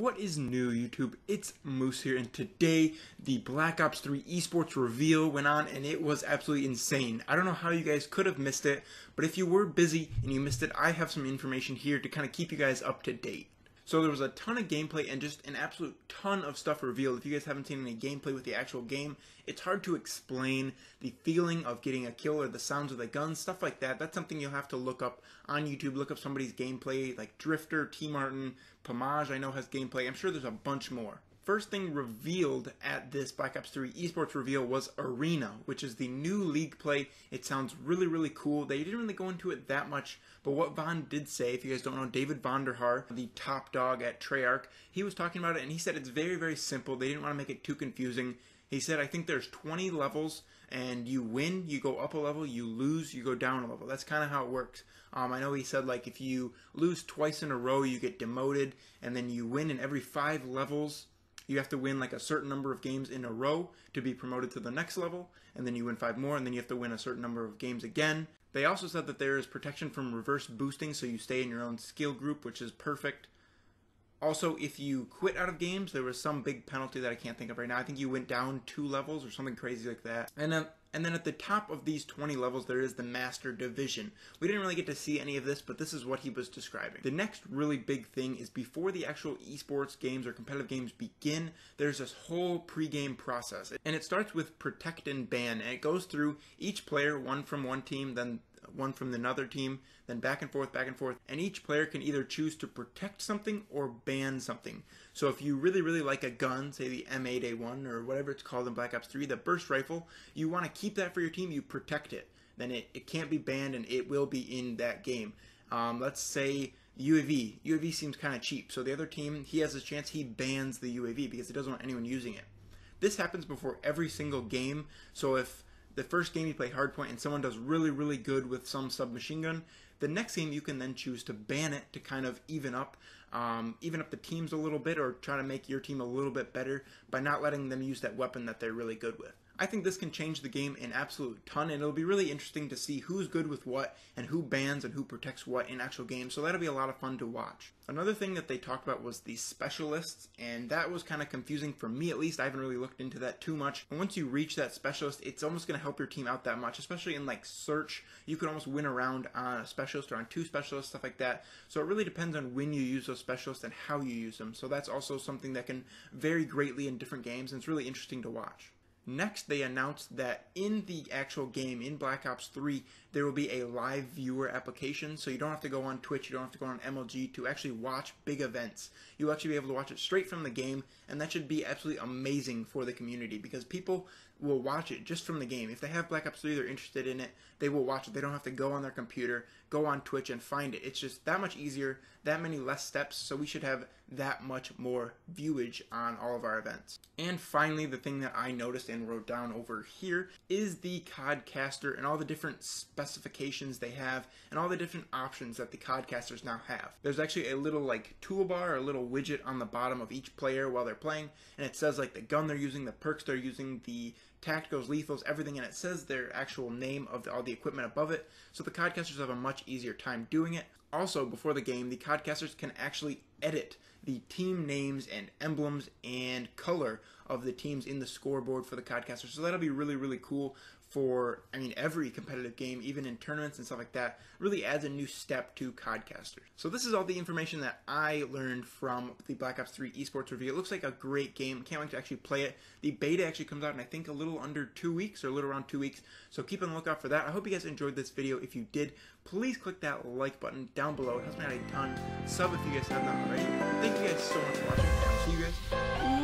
What is new, YouTube? It's Moose here, and today the Black Ops 3 esports reveal went on, and it was absolutely insane. I don't know how you guys could have missed it, but if you were busy and you missed it, I have some information here to kind of keep you guys up to date. So there was a ton of gameplay and just an absolute ton of stuff revealed. If you guys haven't seen any gameplay with the actual game, it's hard to explain the feeling of getting a kill or the sounds of the guns, stuff like that. That's something you'll have to look up on YouTube. Look up somebody's gameplay, like Drifter, T Martin, Pomage I know has gameplay. I'm sure there's a bunch more. First thing revealed at this Black Ops 3 esports reveal was Arena, which is the new league play. It sounds really cool. They didn't really go into it that much, but what Von did say, if you guys don't know, David Vonderhaar, the top dog at Treyarch, he was talking about it and he said it's very simple. They didn't want to make it too confusing. He said, I think there's 20 levels, and you win, you go up a level, you lose, you go down a level. That's kind of how it works. I know he said, like, if you lose twice in a row, you get demoted, and then you win in every 5 levels. You have to win like a certain number of games in a row to be promoted to the next level, and then you win 5 more, and then you have to win a certain number of games again. They also said that there is protection from reverse boosting, so you stay in your own skill group, which is perfect. Also, if you quit out of games, there was some big penalty that I can't think of right now. I think you went down 2 levels or something crazy like that. And then at the top of these 20 levels, there is the Master Division. We didn't really get to see any of this, but this is what he was describing. The next really big thing is before the actual esports games or competitive games begin, there's this whole pre-game process. And it starts with protect and ban, and it goes through each player, one from one team, then one from another team, then back and forth, and each player can either choose to protect something or ban something. So if you really like a gun, say the M8A1 or whatever it's called in Black Ops 3, the burst rifle, you want to keep that for your team, you protect it. Then it can't be banned and it will be in that game. Let's say UAV. UAV seems kind of cheap, so the other team, he has a chance, he bans the UAV because he doesn't want anyone using it. This happens before every single game, so if the first game you play hardpoint and someone does really good with some submachine gun, the next game you can then choose to ban it to kind of even up the teams a little bit, or try to make your team a little bit better by not letting them use that weapon that they're really good with. I think this can change the game an absolute ton, and it'll be really interesting to see who's good with what and who bans and who protects what in actual games, so that'll be a lot of fun to watch. Another thing that they talked about was the specialists, and that was kind of confusing for me at least. I haven't really looked into that too much. And once you reach that specialist, it's almost going to help your team out that much, especially in like search. You could almost win around on a specialist or on 2 specialists, stuff like that. So it really depends on when you use those specialists and how you use them. So that's also something that can vary greatly in different games, and it's really interesting to watch. Next, they announced that in the actual game, in Black Ops 3, there will be a live viewer application, so you don't have to go on Twitch, you don't have to go on MLG to actually watch big events. You'll actually be able to watch it straight from the game, and that should be absolutely amazing for the community, because people will watch it just from the game. If they have Black Ops 3, they're interested in it, they will watch it. They don't have to go on their computer, go on Twitch and find it. It's just that much easier, that many less steps, so we should have that much more viewage on all of our events. And finally, the thing that I noticed and wrote down over here is the CODcaster and all the different specifications they have and all the different options that the CODcasters now have. There's actually a little like toolbar, a little widget on the bottom of each player while they're playing, and it says like the gun they're using, the perks they're using, the tacticals, lethals, everything, and it says their actual name of all the equipment above it, so the CODcasters have a much easier time doing it. Also, before the game, the CODcasters can actually edit the team names and emblems and color of the teams in the scoreboard for the CODcasters, so that'll be really cool for, I mean, every competitive game, even in tournaments and stuff like that. Really adds a new step to CODcasters. So this is all the information that I learned from the Black Ops 3 esports review. It looks like a great game. Can't wait to actually play it. The beta actually comes out in I think a little under 2 weeks, or a little around 2 weeks, so keep on the lookout for that. I hope you guys enjoyed this video. If you did, please click that like button down below. It helps me out a ton. Sub if you guys have not already. Thank you guys so much for watching. I'll see you guys